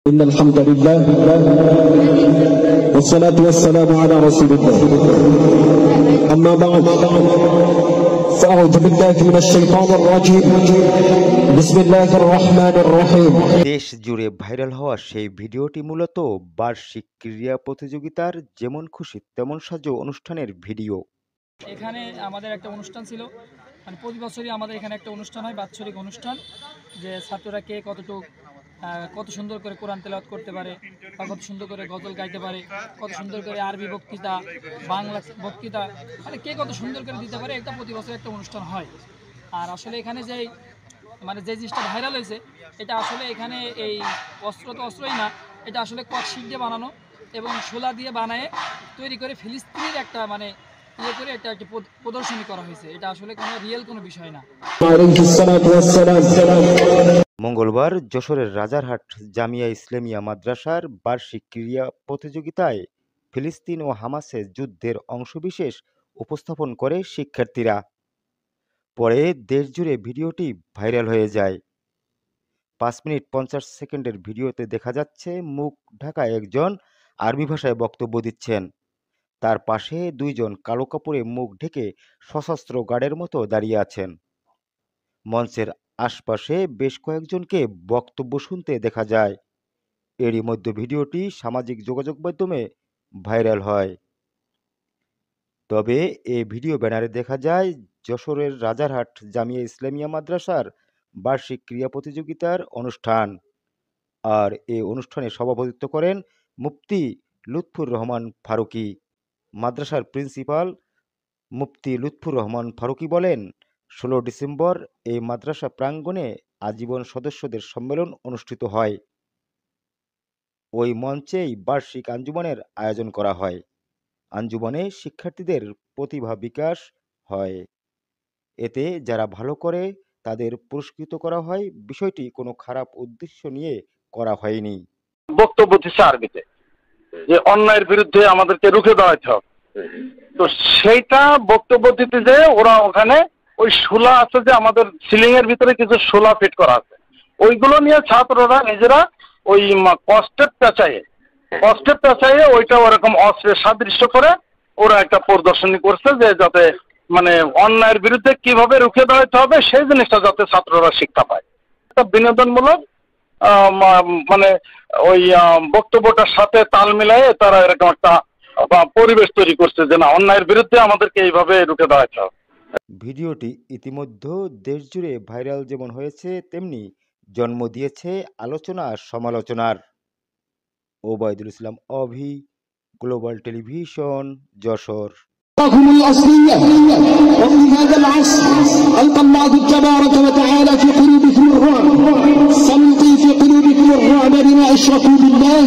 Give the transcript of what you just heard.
إن الحمد لله والصلاة والسلام على رسول الله أما بعد فأعوذ بالله من الشيطان الرجيم بسم الله الرحمن الرحيم। দেশ জুড়ে ভাইরাল হওয়া সেই ভিডিওটি মূলত বার্ষিক ক্রীড়া প্রতিযোগিতার যেমন খুশি তেমন সাজো অনুষ্ঠানের ভিডিও। এখানে আমাদের একটা অনুষ্ঠান ছিল, মানে প্রতি বছরই আমাদের এখানে একটা অনুষ্ঠান হয়, বাৎসরিক অনুষ্ঠান, যে ছাত্ররা কে কত সুন্দর করে কোরআন তেলাওয়াত করতে পারে, বা কত সুন্দর করে গজল গাইতে পারে, কত সুন্দর করে আরবি বক্তৃতা, বাংলা বক্তৃতা, মানে কে কত সুন্দর করে দিতে পারে, এটা প্রতি বছর একটা অনুষ্ঠান হয়। আর আসলে এখানে যে জিনিসটা ভাইরাল হয়েছে, এটা আসলে এখানে এই অস্ত্রই না, এটা আসলে ককশিট দিয়ে বানানো এবং শোলা দিয়ে বানায় তৈরি করে ফিলিস্তিনের একটা করে এটা একটা প্রদর্শনী করা হয়েছে। এটা আসলে কোনো রিয়েল কোনো বিষয় না। মঙ্গলবার যশোরের রাজারহাট জামিয়া ইসলামিয়া মাদ্রাসার বার্ষিক ক্রীড়া প্রতিযোগিতায় ফিলিস্তিন ও হামাসের যুদ্ধের অংশবিশেষ উপস্থাপন করে শিক্ষার্থীরা। পরে দেশজুড়ে ভিডিওটি ভাইরাল হয়ে যায়। 5 মিনিট 50 সেকেন্ডের ভিডিওতে দেখা যাচ্ছে মুখ ঢাকা একজন আরবি ভাষায় বক্তব্য দিচ্ছেন। তার পাশে দুইজন কালো কাপড়ে মুখ ঢেকে সশস্ত্র গার্ডের মতো দাঁড়িয়ে আছেন। মঞ্চের আশপাশে বেশ কয়েকজনকে বক্তব্য শুনতে দেখা যায়। এরই মধ্যে ভিডিওটি সামাজিক যোগাযোগ মাধ্যমে ভাইরাল হয়। তবে এই ভিডিও ব্যানারে দেখা যায় যশোরের রাজারহাট জামিয়া ইসলামিয়া মাদ্রাসার বার্ষিক ক্রীড়া প্রতিযোগিতার অনুষ্ঠান। আর এই অনুষ্ঠানে সভাপতিত্ব করেন মুফতি লুৎফুর রহমান ফারুকী। মাদ্রাসার প্রিন্সিপাল মুফতি লুৎফুর রহমান ফারুকী বলেন, 16 ডিসেম্বর এই মাদ্রাসা প্রাঙ্গণে আজীবন সদস্যদের সম্মেলন অনুষ্ঠিত হয়। ওই মঞ্চেই বার্ষিক আঞ্জুমানের আয়োজন করা হয়। আঞ্জুমানে শিক্ষার্থীদের প্রতিভা বিকাশ হয়। এতে যারা ভালো করে তাদের পুরস্কৃত করা হয়। বিষয়টি কোনো খারাপ উদ্দেশ্য নিয়ে করা হয়নি। বক্তব্য দিচ্ছে আরবিতে যে অন্যায়ের বিরুদ্ধে আমাদেরকে রুখে দাঁড়াতে হবে। তো সেইটা বক্তব্য দিতে যে ওরা ওখানে ওই শোলা আছে, যে আমাদের সিলিং এর ভিতরে কিছু শোলা ফিট করা আছে, ওইগুলো নিয়ে ছাত্ররা নিজেরা ওই কষ্টের পেঁচাইয়ে ওইটা ওরকম অস্ত্রের সাদৃশ্য করে ওরা একটা প্রদর্শনী করছে, যে যাতে অন্যায়ের বিরুদ্ধে কিভাবে রুখে দাঁড়াতে হবে সেই জিনিসটা যাতে ছাত্ররা শিক্ষা পায়। একটা বিনোদনমূলক ওই বক্তব্যটার সাথে তাল মিলায়ে তারা এরকম একটা পরিবেশ তৈরি করছে যে না, অন্যায়ের বিরুদ্ধে আমাদেরকে এইভাবে রুখে দাঁড়াতে হবে। ভিডিওটি ইতিমধ্যে দেশজুড়ে ভাইরাল যেমন হয়েছে, তেমনি জন্ম দিয়েছে আলোচনা সমালোচনার। ওবায়দুল ইসলাম অভি, গ্লোবাল টেলিভিশন, যশোর। وفي هذا العصر ألقى الله تبارك وتعالى في قلوبكم الرعب، سنلقي في قلوبكم الرعب بما أشركوا بالله